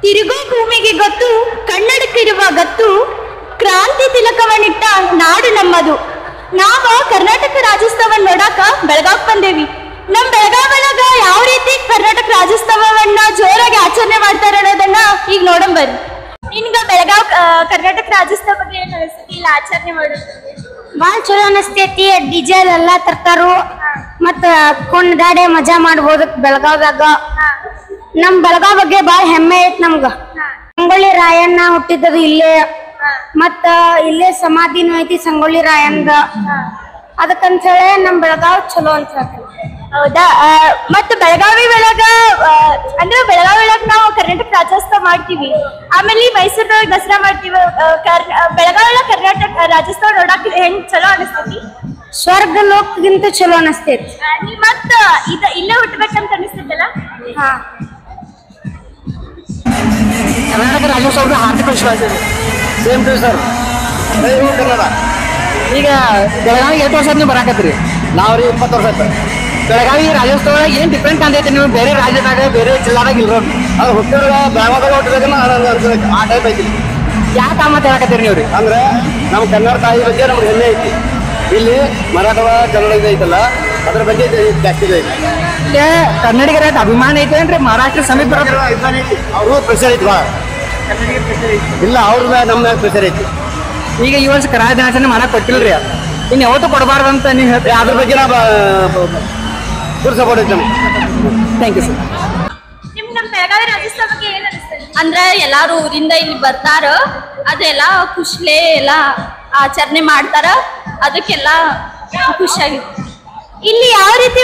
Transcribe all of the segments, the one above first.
ತಿರುಗೋ ಭೂಮಿಗೆ ಗೊತ್ತು ಕನ್ನಡಕ್ಕಿರುವ ಗತ್ತು, ಕ್ರಾಂತಿ ತಿಲಕವನ್ನಿಟ್ಟ ನಾಡು ನಮ್ಮದು. ನಾವ ಕರ್ನಾಟಕ ರಾಜ್ಯೋತ್ಸವ ನೋಡಾಕ ಬೆಳಗಾವ್ ಬಂದೇವಿ. ನಮ್ ಬೆಳಗಾವ್ ಒಳಗ ಯಾವ ರೀತಿ ಕರ್ನಾಟಕ ರಾಜ್ಯೋತ್ಸವವನ್ನ ಜೋರಾಗಿ ಆಚರಣೆ ಮಾಡ್ತಾರ ಅನ್ನೋದನ್ನ ಈಗ ನೋಡಂಬರ್ರಿ. ನಿನ್ಗ ಬೆಳಗಾವ್ ಕರ್ನಾಟಕ ರಾಜ್ಯೋತ್ಸವ ಬಗ್ಗೆ ಏನ್ ಅನಿಸ್ತೈತಿ? ಇಲ್ಲ ಆಚರಣೆ ಮಾಡೋದು ಬಾಳ್ ಚಲೋ ಅನಸ್ತೈತಿ. ಡಿಜೆಲ್ ಎಲ್ಲಾ ತರ್ತಾರು, ಮತ್ತ ಕೊಂಡ್ಗಾಡೆ ಮಜಾ ಮಾಡ್ಬೋದು ಬೆಳಗಾವ್ದಾಗ. ನಮ್ ಬೆಳಗಾವ್ ಬಗ್ಗೆ ಬಾಳ ಹೆಮ್ಮೆ ಐತ್ ನಮ್ಗ. ಸಂಗೊಳ್ಳಿ ರಾಯಣ್ಣ ಹುಟ್ಟಿದ್ದದು ಇಲ್ಲೇ, ಮತ್ತ ಇಲ್ಲೇ ಸಮಾಧಿನೂ ಐತಿ ಸಂಗೊಳ್ಳಿ ರಾಯಣ್ಣ. ಅದಕ್ಕಂತ ಹೇಳಿ ನಮ್ ಬೆಳಗಾವ್ ಚಲೋ ಅಂತ ಹೇಳ್ತೀನಿ. ಹೌದಾ? ಮತ್ತ ಬೆಳಗಾವಿ ಒಳಗ ಅಂದ್ರೆ ಬೆಳಗಾವಿ ಒಳಗ ನಾವು ಕರ್ನಾಟಕ ರಾಜ್ಯೋತ್ಸವ ಮಾಡ್ತೀವಿ, ಆಮೇಲೆ ಮೈಸೂರಿನೊಳಗ ದಸರಾ ಮಾಡ್ತೀವಿ. ಬೆಳಗಾವಿ ಒಳಗ ಕರ್ನಾಟಕ ರಾಜ್ಯೋತ್ಸವ ನೋಡಾಕ ಹೆಂಗ್ ಚಲೋ ಅನಿಸ್ತೈತಿ? ಸ್ವರ್ಗ ಲೋಕಗಿಂತ ಚಲೋ ಅನಸ್ತೈತಿ. ನೀ ಮತ್ತ ಇಲ್ಲೇ ಹುಟ್ಟಬೇಕಂತ ಅನಿಸ್ತೈತಲ್ಲ? ಹಾ, ಕರ್ನಾಟಕ ರಾಜ್ಯೋತ್ಸವದ ಹಾರ್ದಿಕ ವಿಶ್ವಾಸ ಇದೆ. Same to sir. ಕನ್ನಡ ಈಗ ಬೆಳಗಾವಿ 8 ವರ್ಷ ನೀವು ಬರಾಕತ್ರಿ, ನಾವ್ರಿ 20 ವರ್ಷ ಆಯ್ತು. ಬೆಳಗಾವಿ ರಾಜ್ಯೋತ್ಸವ ಏನ್ ಡಿಫ್ರೆಂಟ್ ಅಂತೈತಿ? ನೀವು ಬೇರೆ ರಾಜ್ಯದಾಗ ಬೇರೆ ಜಿಲ್ಲಾದಾಗ ಇಲ್ರೋದು ಅದು ಹುಟ್ಟಿರೋ ಬೆಳಗಾವಾಗ ಹುಟ್ಟಿದಾಗ ಆ ಟೈಪ್ ಐತಿ. ಯಾಕೆ ಆ ಮಾತು ಹೇಳಕತ್ತೀರಿ ನೀವು ರೀ? ಅಂದ್ರೆ ನಮ್ಮ ಕನ್ನಡ ತಾಯಿ ಬಗ್ಗೆ ನಮ್ಗೆ ಹೆಮ್ಮೆ ಐತಿ. ಇಲ್ಲಿ ಮರಾಠವ ಕನ್ನಡ ಐತಲ್ಲ, ಅದ್ರ ಬಗ್ಗೆ ಜಾಸ್ತಿ ಐತಿ. ಇಲ್ಲೇ ಕನ್ನಡಿಗರ ಅಭಿಮಾನ ಐತೆ ಅಂದ್ರೆ ಮಹಾರಾಷ್ಟ್ರ ಸಮೀಪ ಅವ್ರಿಗೂ ಪ್ರೆಷರ್ ಐತಿ. ಇಲ್ಲ ಅವ್ರ ನಮ್ಮ ಪ್ರೆಷರ್ ಐತಿ. ಈಗ ಈ ವರ್ಷ ಕರಾಳ ದಿನಾಚರಣೆ ಮಾಡಕ್ ಕೊಟ್ಟಿಲ್ರಿ, ಇನ್ನು ಯಾವತ್ತೂ ಕೊಡಬಾರ್ದು ಅಂತ ನೀವು ಹೇಳ್ತೀವಿ. ಅದ್ರ ಬಗ್ಗೆ ನಾವು ಫುಲ್ ಸಪೋರ್ಟ್ ಐತೆ. Thank you sir. ನಮ್ ಬೆಳಗಾವಿ ರಾಜ್ಯೋತ್ಸವ ಬಗ್ಗೆ ಏನ್ ಅನಿಸ್ತದೆ? ಅಂದ್ರೆ ಎಲ್ಲಾರು ಊರಿಂದ ಇಲ್ಲಿ ಬರ್ತಾರ, ಅದೆಲ್ಲ ಖುಷಿಲೇ ಎಲ್ಲ ಆಚರಣೆ ಮಾಡ್ತಾರ, ಅದಕ್ಕೆಲ್ಲ ಖುಷಿಯಾಗಿತ್ತು. ಇಲ್ಲಿ ಯಾವ ರೀತಿ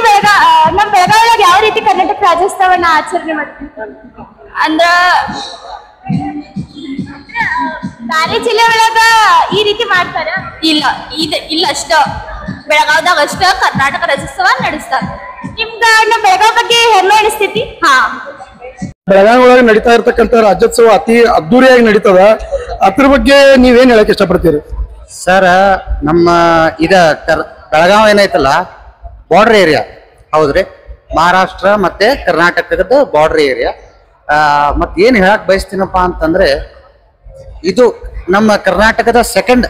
ನಮ್ ಬೆಳಗಾವಿ ಒಳಗೆ ಯಾವ ರೀತಿ ಕರ್ನಾಟಕ ರಾಜ್ಯೋತ್ಸವನ ಆಚರಣೆ ಮಾಡ್ತೀವಿ? ಅಂದ್ರ ಬೇರೆ ಜಿಲ್ಲೆ ಒಳಗ ಈ ರೀತಿ ಮಾಡ್ತಾರ? ಇಲ್ಲ ಅಷ್ಟ ಬೆಳಗಾವ್ದಾಗ ಅಷ್ಟ ಕರ್ನಾಟಕ ರಾಜ್ಯೋತ್ಸವ ನಡೆಸ್ತಾರ. ನಿಮ್ಗ ನಮ್ ಬೆಳಗಾವ್ ಬಗ್ಗೆ ಹೆಮ್ಮೆ ಅನಿಸ್ತೈತಿ? ಹಾ, ಬೆಳಗಾವಿ ಒಳಗೆ ನಡೀತಾ ಇರ್ತಕ್ಕಂಥ ರಾಜ್ಯೋತ್ಸವ ಅತಿ ಅದ್ದೂರಿಯಾಗಿ ನಡೀತದ. ಅದ್ರ ಬಗ್ಗೆ ನೀವೇನ್ ಹೇಳಕ್ ಇಷ್ಟಪಡ್ತೀರಿ? ಸರ್, ನಮ್ಮ ಬೆಳಗಾವ್ ಏನೈತಲ್ಲ ಬಾರ್ಡರ್ ಏರಿಯಾ, ಹೌದ್ರಿ. ಮಹಾರಾಷ್ಟ್ರ ಮತ್ತೆ ಕರ್ನಾಟಕದ ಬಾರ್ಡರ್ ಏರಿಯಾ. ಮತ್ ಏನ್ ಹೇಳಕ್ ಬಯಸ್ತೀನಪ್ಪ ಅಂತಂದ್ರೆ, ಇದು ನಮ್ಮ ಕರ್ನಾಟಕದ ಸೆಕೆಂಡ್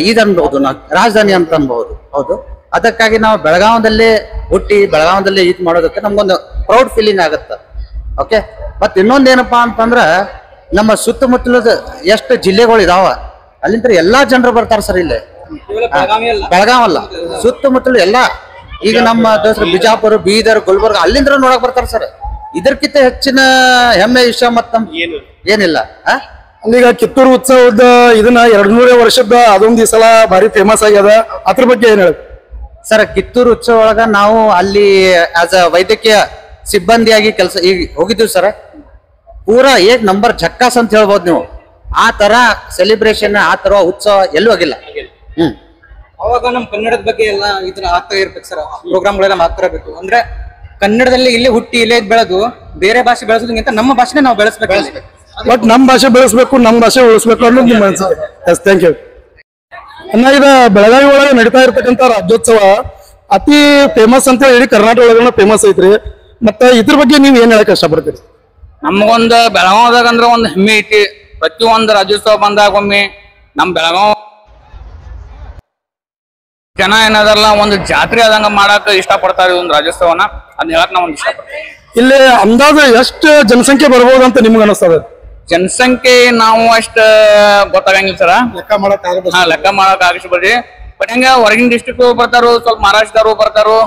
ಇದು ಅನ್ಬಹುದು, ರಾಜಧಾನಿ ಅಂತ ಅನ್ಬಹುದು. ಹೌದು, ಅದಕ್ಕಾಗಿ ನಾವು ಬೆಳಗಾವದಲ್ಲೇ ಹುಟ್ಟಿ ಬೆಳಗಾವದಲ್ಲೇ ಇದು ಮಾಡೋದಕ್ಕೆ ನಮ್ಗೊಂದು ಪ್ರೌಡ್ ಫೀಲಿಂಗ್ ಆಗುತ್ತೆ. ಓಕೆ, ಮತ್ ಇನ್ನೊಂದೇನಪ್ಪಾ ಅಂತಂದ್ರ, ನಮ್ಮ ಸುತ್ತಮುತ್ತಲದ ಎಷ್ಟು ಜಿಲ್ಲೆಗಳು ಇದಾವ ಅಲ್ಲಿಂದ ಎಲ್ಲಾ ಜನರು ಬರ್ತಾರ ಸರ್. ಇಲ್ಲಿ ಬೆಳಗಾವಲ್ಲ, ಸುತ್ತಮುತ್ತಲು ಎಲ್ಲಾ, ಈಗ ನಮ್ಮ ದೋಸ್ತರ ಬಿಜಾಪುರ, ಬೀದರ್, ಗುಲ್ಬರ್ಗ ಅಲ್ಲಿಂದ ನೋಡಕ್ ಬರ್ತಾರ ಸರ್. ಇದಕ್ಕಿಂತ ಹೆಚ್ಚಿನ ಹೆಮ್ಮೆ ವಿಷಯ ಮತ್ತ ಏನಿಲ್ಲ. ಈಗ ಕಿತ್ತೂರು ಉತ್ಸವದ ಇದನ್ನ 200 ವರ್ಷದ ಅದೊಂದು ಈ ಸಲ ಭಾರಿ ಫೇಮಸ್ ಆಗ್ಯದ. ಅದ್ರ ಬಗ್ಗೆ ಏನ್ ಹೇಳ ಸರ್? ಕಿತ್ತೂರು ಉತ್ಸವ ಒಳಗ ನಾವು ಅಲ್ಲಿ ಆಸ್ ಅ ವೈದ್ಯಕೀಯ ಸಿಬ್ಬಂದಿಯಾಗಿ ಕೆಲಸ ಈಗ ಹೋಗಿದ್ದೀವಿ ಸರ್. ಪೂರಾ ಏಕ್ ನಂಬರ್ ಝಕ್ಕಾಸ್ ಅಂತ ಹೇಳ್ಬೋದು ನೀವು. ಆ ತರ ಸೆಲಿಬ್ರೇಷನ್, ಆ ತರ ಉತ್ಸವ ಎಲ್ಲೂ ಆಗಿಲ್ಲ. ಅವಾಗ ನಮ್ ಕನ್ನಡದ ಬಗ್ಗೆ ಎಲ್ಲ ಇದ್ರ ಆಗ್ತಾ ಇರ್ಬೇಕು ಸರ್. ಪ್ರೋಗ್ರಾಮ್ಗಳೆಲ್ಲ ಆಗ್ತಾ ಇರ್ಬೇಕು. ಅಂದ್ರೆ ಕನ್ನಡದಲ್ಲಿ ಇಲ್ಲೇ ಹುಟ್ಟಿ ಇಲ್ಲೇ ಬೆಳೆದು ಬೇರೆ ಭಾಷೆ ಬೆಳೆಸೋದಕ್ಕಿಂತ ನಮ್ಮ ಭಾಷೆನ ನಾವು ಬೆಳೆಸ್ಬೇಕು. ಬಟ್ ನಮ್ ಭಾಷೆ ಬೆಳೆಸ್ಬೇಕು, ನಮ್ ಭಾಷೆ ಉಳಿಸ್ಬೇಕು ಅನ್ನೋದು ನಿಮ್ಮ ಅನ್ಸುತ್ತೆ. Yes, thank you. ಅನ್ನ ಈಗ ಬೆಳಗಾವಿ ಒಳಗೆ ನಡೀತಾ ಇರ್ತಕ್ಕಂಥ ರಾಜ್ಯೋತ್ಸವ ಅತಿ ಫೇಮಸ್ ಅಂತ ಹೇಳಿ ಕರ್ನಾಟಕ ಒಳಗನ ಫೇಮಸ್ ಐತ್ರಿ. ಮತ್ತೆ ಇದ್ರ ಬಗ್ಗೆ ನೀವ್ ಏನ್ ಹೇಳಕ್ ಇಷ್ಟಪಡ್ತೀರಿ? ನಮಗೊಂದು ಬೆಳಗಾವದಾಗ ಅಂದ್ರೆ ಒಂದು ಹೆಮ್ಮೆ ಐತಿ. ಪ್ರತಿಯೊಂದು ರಾಜ್ಯೋತ್ಸವ ಬಂದಾಗ ಒಮ್ಮೆ ನಮ್ ಬೆಳಗಾವ್ ಜನ ಏನದಲ್ಲ ಒಂದು ಜಾತ್ರೆ ಆದಂಗ ಮಾಡಕ್ ಇಷ್ಟ ಪಡ್ತಾರೆ. ಒಂದು ರಾಜ್ಯೋತ್ಸವನ ಅದ್ ಹೇಳಕ್ ನಾವ್ ಒಂದು ಇಷ್ಟಪಡ್ತೀವಿ. ಇಲ್ಲಿ ಅಂದಾಜು ಎಷ್ಟು ಜನಸಂಖ್ಯೆ ಬರ್ಬೋದು ಅಂತ ನಿಮ್ಗೆ ಅನಿಸ್ತದೆ? ಜನಸಂಖ್ಯೆ ನಾವು ಅಷ್ಟ ಗೊತ್ತಾಗಂಗಿಲ್ಲ ಸರ, ಲೆಕ್ಕ ಮಾಡಕ್ ಆಗಿಸ್ಬಿಡ್ರಿ. ಬಟ್ ಹೆಂಗ ಹೊರಗಿನ ಡಿಸ್ಟ್ರಿಕ್ಟ್ ಬರ್ತಾರೋ, ಸ್ವಲ್ಪ ಮಹಾರಾಷ್ಟ್ರದವರು ಬರ್ತಾರೋ,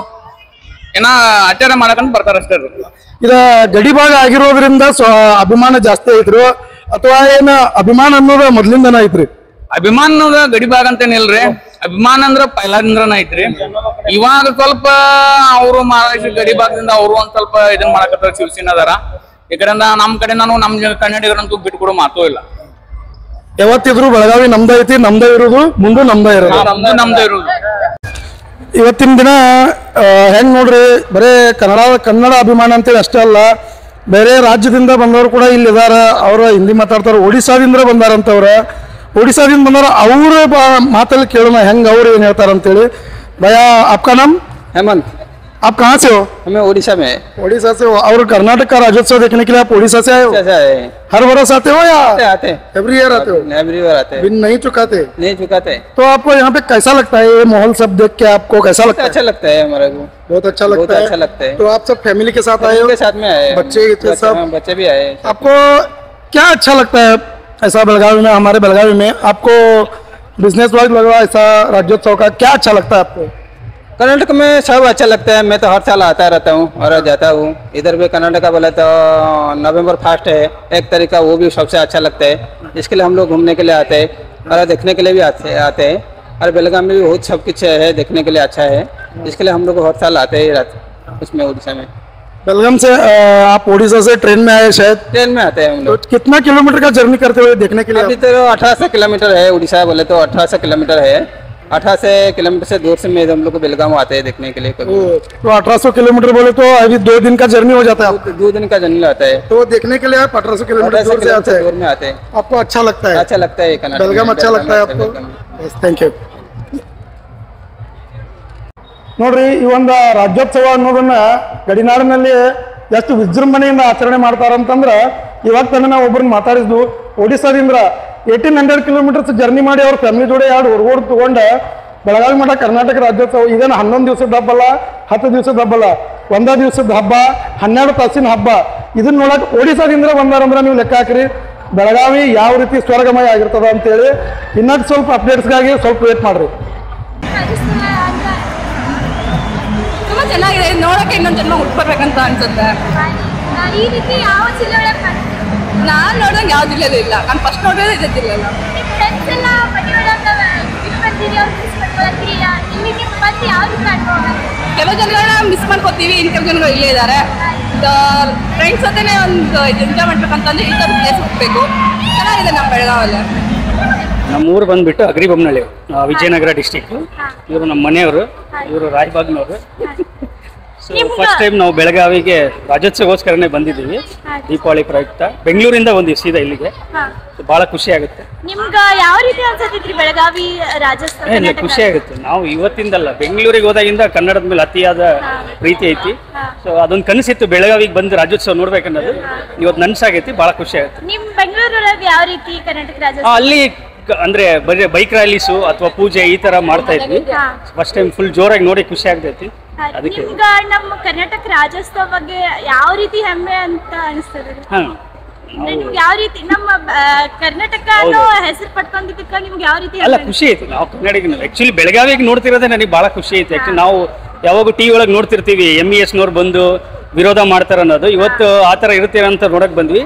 ಏನ ಆಚರಣೆ ಮಾಡಕಂತ ಬರ್ತಾರ ಅಷ್ಟೇ. ಇದ ಗಡಿ ಭಾಗ ಆಗಿರೋದ್ರಿಂದ ಅಭಿಮಾನ ಜಾಸ್ತಿ ಐತ್ರಿ, ಅಥವಾ ಏನ ಅಭಿಮಾನ ಅನ್ನೋದು ಮೊದ್ಲಿಂದನ ಐತ್ರಿ? ಅಭಿಮಾನ ಗಡಿ ಭಾಗ ಅಂತೇನಿಲ್ರಿ, ಅಭಿಮಾನ ಅಂದ್ರ ಪೈಲಾದಿಂದ್ರನ ಐತ್ರಿ. ಇವಾಗ ಸ್ವಲ್ಪ ಅವರು ಮಹಾರಾಷ್ಟ್ರ ಗಡಿ ಭಾಗದಿಂದ ಅವರು ಒಂದ್ ಸ್ವಲ್ಪ ಇದನ್ ಮಾಡಕತ್ತಾರ, ಶಿವಸೇನಾ ಅದಾರ. ಈ ಕಡೆಯಿಂದ ನಮ್ ಕಡೆ ನಾನು ನಮ್ ಕನ್ನಡಿಗರಂತೂ ಬಿಟ್ಕೊಡೋ ಮಾತು ಇಲ್ಲ. ಯಾವತ್ತಿದ್ರು ಬೆಳಗಾವಿ ನಮ್ದ ಐತಿ, ನಮ್ದ ಇರೋದು, ಮುಂದೆ ನಮ್ದ ಇರೋದು. ಇವತ್ತಿನ ದಿನ ಹೆಂಗ್ ನೋಡ್ರಿ, ಬರೇ ಕನ್ನಡ ಅಭಿಮಾನ ಅಂತೇಳಿ ಅಷ್ಟೇ ಅಲ್ಲ, ಬೇರೆ ರಾಜ್ಯದಿಂದ ಬಂದವರು ಕೂಡ ಇಲ್ಲಿ ಇದಾರ. ಅವ್ರ ಹಿಂದಿ ಮಾತಾಡ್ತಾರ. ಒಡಿಶಾದಿಂದ ಬಂದಾರಂತವ್ರ, ಒಡಿಶಾದಿಂದ ಬಂದವ್ರ. ಅವ್ರ ಮಾತಲ್ಲಿ ಕೇಳೋಣ ಹೆಂಗ್ ಅವ್ರು ಏನ್ ಹೇಳ್ತಾರ ಅಂತೇಳಿ. ಭಯ, ಆಪ್ಕಾ ನಾಮ್? ಹೇಮಂತ್. आप कहाँ से हो? हमें उड़ीसा में ओडिशा से हो। और कर्नाटक का राज्योत्सव देखने के लिए आप ओडिशा से आए हो? ऐसा है हर बरस आते हो या आते एवरी ईयर आते हो? एवरी बार आते हैं बिन नहीं चुकाते? नहीं चुकाते तो आपको यहाँ पे कैसा लगता है? ये माहौल सब देख के आपको कैसा लगता है? अच्छा लगता है हमारे को बहुत अच्छा बहुत लगता है। अच्छा लगता है तो आप सब फैमिली के साथ आए हो? के साथ में आए बच्चे थे सब? हाँ, बच्चे भी आए आपको क्या अच्छा लगता है ऐसा बेलगावी में? हमारे बेलगावी में आपको बिजनेस वाइज लग रहा है ऐसा राज्योत्सव का, क्या अच्छा लगता है आपको? कर्नाटक में सब अच्छा लगता है। मैं तो हर साल आता रहता हूँ और जाता हूँ। इधर भी कर्नाटक का बोला तो नवंबर 1 है 1 तारीख का, वो भी सबसे अच्छा लगता है। इसके लिए हम लोग घूमने के लिए आते हैं और देखने के लिए भी आते हैं। और बेलगाम में भी बहुत सब कुछ है देखने के लिए अच्छा है। इसके लिए हम लोग हर साल आते हैं उसमें उड़ीसा में। बेलगाम से आप ओडिशा से ट्रेन में आए शायद? ट्रेन में आते हैं हम तो लोग। कितना किलोमीटर का जर्नी करते हुए देखने के लिए? अभी तो 1800 किलोमीटर है। उड़ीसा बोले तो 1800 किलोमीटर है। 1800 किलोमीटर से दूर से में हम लोग को बेलगाम आते हैं देखने के लिए कभी। तो 1800 किलोमीटर बोले तो अभी 2 दिन का जर्नी हो जाता है आपका। 2 दिन का जर्नी आता है। तो देखने के लिए आप 1800 किलोमीटर दूर से आते दूर हैं। में आते हैं। आपको अच्छा लगता है? अच्छा लगता है कर्नाटक में। बेलगाम अच्छा लगता है बेलगाम आपको? में। Thank you. ನೋಡ್ರಿ, ಈ ಒಂದು ರಾಜ್ಯೋತ್ಸವ ಅನ್ನೋದನ್ನ ಗಡಿನಾಡಿನಲ್ಲಿ ಎಷ್ಟು ವಿಜೃಂಭಣೆಯಿಂದ ಆಚರಣೆ ಮಾಡ್ತಾರಂತಂದ್ರ, ಇವಾಗ ತಾನೇ ನಾವು ಒಬ್ಬರನ್ನ ಮಾತಾಡಿದ್ವು ಒಡಿಸ್ಸಾದಿಂದ 1800 ಕಿಲೋಮೀಟರ್ಸ್ ಜರ್ನಿ ಮಾಡಿ ಅವ್ರ ಫ್ಯಾಮಿಲಿ ಜೋಡಿ 2 ಹೊರಗೋಡು ತಗೊಂಡ ಬೆಳಗಾವಿ ಮಠ ಕರ್ನಾಟಕ ರಾಜ್ಯೋತ್ಸವ ಇದೇನು 11 ದಿವಸದ ಹಬ್ಬ ಅಲ್ಲ, 10 ದಿವಸದ ಹಬ್ಬ ಅಲ್ಲ, 1 ದಿವಸದ ಹಬ್ಬ, 12 ತಾಸಿನ ಹಬ್ಬ. ಇದನ್ನ ನೋಡಕ್ ಒಡಿಸ್ಸಾದಿಂದ ಬಂದಾರಂದ್ರ ನೀವು ಲೆಕ್ಕ ಹಾಕ್ರಿ ಬೆಳಗಾವಿ ಯಾವ ರೀತಿ ಸ್ವರ್ಗಮಯ ಆಗಿರ್ತದ ಅಂತೇಳಿ. ಇನ್ನೊಂದು ಸ್ವಲ್ಪ ಅಪ್ಡೇಟ್ಸ್ಗಾಗಿ ಸ್ವಲ್ಪ ವೇಟ್ ಮಾಡ್ರಿ. ತುಂಬಾ ಚೆನ್ನಾಗಿದೆ, ನೋಡಕ್ಕೆ ಇನ್ನೊಂದು ಜನ್ಮ ಹುಟ್ಬರ್ಬೇಕಂತ ಅನ್ಸುತ್ತೆ. ಈ ರೀತಿ ಯಾವ ಜಿಲ್ಲೆ ನಾನ್ ನೋಡ್ದಂಗೆ ಯಾವ ಜಿಲ್ಲೆದು ಇಲ್ಲ. ನಾನು ಫಸ್ಟ್ ನೋಡೋದೇ ಇದೇ ಜಿಲ್ಲೆಲ್ಲ. ಫ್ರೆಂಡ್ಸ್ ಎಲ್ಲ ಮನೆ ಒಳಗೆ ಬಂದಿರಿ, ಅವ್ರು ಮಿಸ್ ಮಾಡ್ಕೊಳತ್ತೀರಿ, ಇಲ್ಲಿಗೆ ಬಂದು ಯಾವ ರೀತಿ ಅನುಭವ? ಕೆಲವು ಜನಗಳನ್ನ ಮಿಸ್ ಮಾಡ್ಕೋತೀವಿ, ಇನ್ನು ಕೆಲವು ಜನಗಳು ಇಲ್ಲೇ ಇದ್ದಾರೆ. ಫ್ರೆಂಡ್ಸ್ ಜೊತೆನೆ ಒಂದು ಎಂಜಾಯ್ ಮಾಡ್ಬೇಕಂತಂದ್ರೆ ಈ ಥರ ಪ್ಲೇಸ್ ಹೋಗ್ಬೇಕು. ಚೆನ್ನಾಗಿದೆ ನಮ್ಮ ಬೆಳಗಾವಲ್ಲಿ. ನಮ್ಮ ಊರು ಬಂದ್ಬಿಟ್ಟು ಅಗ್ರಿಬೊಮ್ಮನಹಳ್ಳಿ, ವಿಜಯನಗರ ಡಿಸ್ಟಿಕ್. ಇವರು ನಮ್ಮ ಮನೆಯವರು, ಇವರು ರಾಯಬಾಗ್ನವರು. ಸೊ ಫಸ್ಟ್ ಟೈಮ್ ನಾವು ಬೆಳಗಾವಿಗೆ ರಾಜ್ಯೋತ್ಸವಗೋಸ್ಕರನೇ ಬಂದಿದ್ದೀವಿ, ದೀಪಾವಳಿ ಪ್ರಯುಕ್ತ. ಬೆಂಗಳೂರಿಂದ ಬಂದಿವಿ ಸೀದಾ ಇಲ್ಲಿಗೆ. ಬಹಳ ಖುಷಿ ಆಗುತ್ತೆ. ನಿಮ್ಗೆ ಯಾವ ರೀತಿ ಅನ್ಸತ್ತಿದ್ರಿ ಬೆಳಗಾವಿ ರಾಜ್ಯೋತ್ಸವ? ಇಲ್ಲ, ಖುಷಿ ಆಗುತ್ತೆ. ನಾವು ಇವತ್ತಿಂದಲ್ಲ, ಬೆಂಗಳೂರಿಗೆ ಹೋದಾಗಿಂದ ಕನ್ನಡದ ಮೇಲೆ ಅತಿಯಾದ ಪ್ರೀತಿ ಐತಿ. ಸೊ ಅದೊಂದು ಕನಸಿತ್ತು ಬೆಳಗಾವಿಗೆ ಬಂದು ರಾಜ್ಯೋತ್ಸವ ನೋಡ್ಬೇಕನ್ನೋದು. ಇವತ್ತು ನನ್ಸಾಗೈತಿ, ಬಹಳ ಖುಷಿ ಆಗುತ್ತೆ. ನಿಮ್ ಬೆಂಗಳೂರೊಳಗೆ ಯಾವ ರೀತಿ ಕರ್ನಾಟಕ ರಾಜ್ಯೋತ್ಸವ? ಅಲ್ಲಿ ಅಂದ್ರೆ ಬರೀ ಬೈಕ್ ರ್ಯಾಲೀಸು ಅಥವಾ ಪೂಜೆ ಈ ತರ ಮಾಡ್ತಾ ಇದ್ವಿ. ಫಸ್ಟ್ ಟೈಮ್ ಫುಲ್ ಜೋರಾಗಿ ನೋಡಿ ಖುಷಿ ಆಗ್ತೈತಿ. ಅದಕ್ಕೆ ನಿಮ್ಗ ನಮ್ಮ ಕರ್ನಾಟಕ ರಾಜ್ಯೋತ್ಸವ ಬಗ್ಗೆ ಯಾವ ರೀತಿ ಹೆಮ್ಮೆ ಅಂತ ಅನಿಸ್ತದೆ? ನಿಮ್ಗೆ ಯಾವ ರೀತಿ ನಮ್ಮ ಕರ್ನಾಟಕ ಅನ್ನೋ ಹೆಸರು ಪಡ್ಕೊಂಡಿದ್ದಕ್ಕ ನಿಮ್ಗೆ ಯಾವ ರೀತಿ ಅಲ್ಲ ಖುಷಿ ಐತಿ. ನಾವು ಕನ್ನಡಿಗ ಆಕ್ಚುಲಿ ಬೆಳಗಾವಿಗೆ ನೋಡ್ತಿರೋದೇ ನನಗೆ ಬಹಳ ಖುಷಿ ಐತಿ. ಆಕ್ಚುಲಿ ನಾವು ಯಾವಾಗ ಟಿವಿ ಒಳಗೆ ನೋಡ್ತಿರ್ತೀವಿ MES ನವ್ರು ಬಂದು ವಿರೋಧ ಮಾಡ್ತಾರ ಅನ್ನೋದು. ಇವತ್ತು ಆ ತರ ಇರುತ್ತೆ ಅಂತ ನೋಡಕ್ ಬಂದ್ವಿ.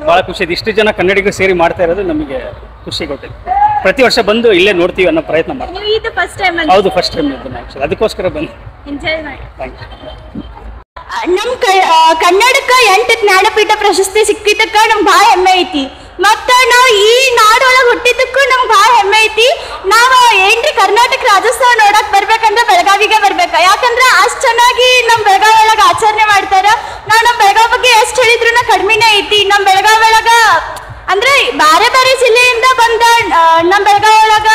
ಬಹಳ ಖುಷಿ ಐತಿ. ಇಷ್ಟು ಜನ ಕನ್ನಡಿಗರು ಸೇರಿ ಮಾಡ್ತಾ ಇರೋದು ನಮಗೆ ಖುಷಿ ಕೊಟ್ಟಿದೆ. ಪ್ರತಿ ವರ್ಷ ಬಂದು ಇಲ್ಲೇ ನೋಡ್ತೀವಿ ಅನ್ನೋ ಪ್ರಯತ್ನ ಮಾಡ್ತೀವಿ. ಇದು ಫಸ್ಟ್ ಟೈಮ್? ಹೌದು, ಫಸ್ಟ್ ಟೈಮ್ ಇದ್ದು ಆಕ್ಚುಲಿ, ಅದಕ್ಕೋಸ್ಕರ ಬಂದು ಎಂಜಾಯ್ ಮಾಡಿ. Thank you. ನಮ್ ಕನ್ನಡಕ್ಕ 8 ಜ್ಞಾನಪೀಠ ಪ್ರಶಸ್ತಿ ಸಿಕ್ಕಿದ್ದಕ್ಕ ನಮ್ಗೆ ಭಾಳ ಹೆಮ್ಮೆ ಐತಿ. ಮತ್ತ ನಾವು ಈ ನಾಡೊಳಗೆ ಹುಟ್ಟಿದ್ದಕ್ಕೂ ನಮ್ಗೆ ಭಾಳ ಹೆಮ್ಮೆ ಐತಿ. ನಾವು ಏನ್ರಿ ಕರ್ನಾಟಕ ರಾಜ್ಯೋತ್ಸವ ನೋಡಕ್ ಬರ್ಬೇಕಂದ್ರೆ ಬೆಳಗಾವಿಗೆ ಬರ್ಬೇಕ. ಯಾಕಂದ್ರೆ ಅಷ್ಟ್ ಚೆನ್ನಾಗಿ ನಮ್ ಬೆಳಗಾವಿ ಒಳಗ ಆಚರಣೆ ಮಾಡ್ತಾರ. ನಾವು ನಮ್ ಬೆಳಗಾವಿ ಬಗ್ಗೆ ಎಷ್ಟ್ ಹೇಳಿದ್ರು ಕಡಿಮೆನೇ ಐತಿ. ನಮ್ ಬೆಳಗಾವಿ ಒಳಗ ಅಂದ್ರೆ ಬೇರೆ ಬೇರೆ ಜಿಲ್ಲೆಯಿಂದ ಬಂದ ನಮ್ ಬೆಳಗಾವಿ ಒಳಗ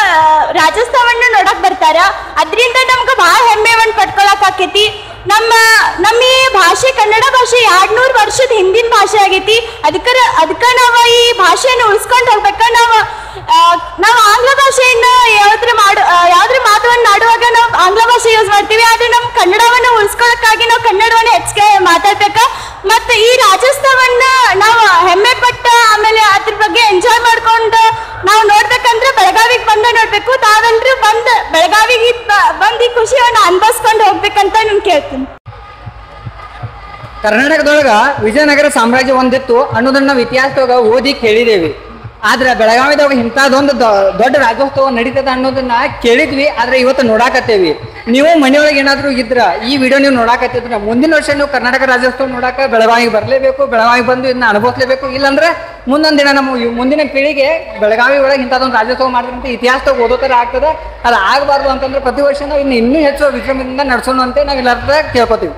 ರಾಜ್ಯೋತ್ಸವನ್ನ ನೋಡಕ್ ಬರ್ತಾರ. ಅದ್ರಿಂದ ನಮ್ಗೆ ಭಾಳ ಹೆಮ್ಮೆ ಪಡ್ಕೊಳಕ್ ಆಕೈತಿ. ನಮ್ಮ ಈ ಭಾಷೆ ಕನ್ನಡ ಭಾಷೆ 200 ವರ್ಷದ ಹಿಂದಿನ ಭಾಷೆ ಆಗೈತಿ. ಅದಕ್ಕ ನಾವು ಈ ಭಾಷೆಯನ್ನು ಉಳಿಸ್ಕೊಂಡು ಹೋಗ್ಬೇಕ. ನಾವು ಆಂಗ್ಲ ಭಾಷೆಯನ್ನ ಯಾವ್ದ್ರ ಮಾತುವನ್ನು ಆಡುವಾಗ ನಾವು ಆಂಗ್ಲ ಭಾಷೆ ಯೂಸ್ ಮಾಡ್ತೀವಿ. ಆದ್ರೆ ನಮ್ಮ ಕನ್ನಡವನ್ನು ಉಳಿಸ್ಕೊಳ್ಳೋಕ್ಕಾಗಿ ನಾವು ಕನ್ನಡವನ್ನು ಹೆಚ್ಚಿಗೆ ಮಾತಾಡ್ಬೇಕ. ಮತ್ತೆ ಈ ರಾಜ್ಯೋತ್ಸವನ್ನ ನಾವು ಹೆಮ್ಮೆ ಪಟ್ಟ ಆಮೇಲೆ ಅದ್ರ ಬಗ್ಗೆ ಎಂಜಾಯ್ ಮಾಡ್ಕೊಂಡು ನಾವು ನೋಡ್ಬೇಕಂದ್ರೆ ಬೆಳಗಾವಿಗೆ ನೋಡ್ಬೇಕು. ತಾವೆಲ್ಲರೂ ಬೆಳಗಾವಿಗೆ ಬಂದು ಈ ಖುಷಿಯನ್ನ ಅನುಭವಿಸ್ಕೊಂಡು ಹೋಗ್ಬೇಕಂತ ನಾನು ಕೇಳ್ತೀನಿ. ಕರ್ನಾಟಕದೊಳಗ ವಿಜಯನಗರ ಸಾಮ್ರಾಜ್ಯ ಒಂದಿತ್ತು ಅನ್ನೋದನ್ನ ನಾವು ಇತಿಹಾಸದೊಳಗ ಓದಿ ಕೇಳಿದೇವಿ. ಆದ್ರೆ ಬೆಳಗಾವಿದಾಗ ಇಂಥದ್ದೊಂದು ದೊಡ್ಡ ರಾಜ್ಯೋತ್ಸವ ನಡೀತದ ಅನ್ನೋದನ್ನ ಕೇಳಿದ್ವಿ. ಆದ್ರೆ ಇವತ್ತು ನೋಡಾಕತ್ತೇವಿ. ನೀವು ಮನೆಯೊಳಗೆ ಏನಾದ್ರು ಇದ್ರ ಈ ವಿಡಿಯೋ ನೀವು ನೋಡಾಕತ್ತಿದ್ರ ಮುಂದಿನ ವರ್ಷ ನೀವು ಕರ್ನಾಟಕ ರಾಜ್ಯೋತ್ಸವ ನೋಡಾಕ ಬೆಳಗಾವಿಗೆ ಬರಲೇಬೇಕು. ಬೆಳಗಾವಿಗೆ ಬಂದು ಇದನ್ನ ಅನುಭವಿಸಲೇಬೇಕು. ಇಲ್ಲಾಂದ್ರೆ ಮುಂದೊಂದು ದಿನ ನಮ್ಮ ಮುಂದಿನ ಪೀಳಿಗೆ ಬೆಳಗಾವಿ ಒಳಗೆ ಇಂಥದ್ದೊಂದು ರಾಜ್ಯೋತ್ಸವ ಮಾಡಿದ್ರಂತ ಇತಿಹಾಸದಾಗ ಓದೋ ಥರ ಆಗ್ತದೆ. ಅದು ಆಗಬಾರ್ದು ಅಂತಂದ್ರೆ ಪ್ರತಿ ವರ್ಷ ನಾವು ಇನ್ನೂ ಹೆಚ್ಚು ವಿಜೃಂಭಣೆಯಿಂದ ನಡೆಸೋಣ ಅಂತ ನಾವು ಎಲ್ಲರ ಕೇಳ್ಕೊತೀವಿ.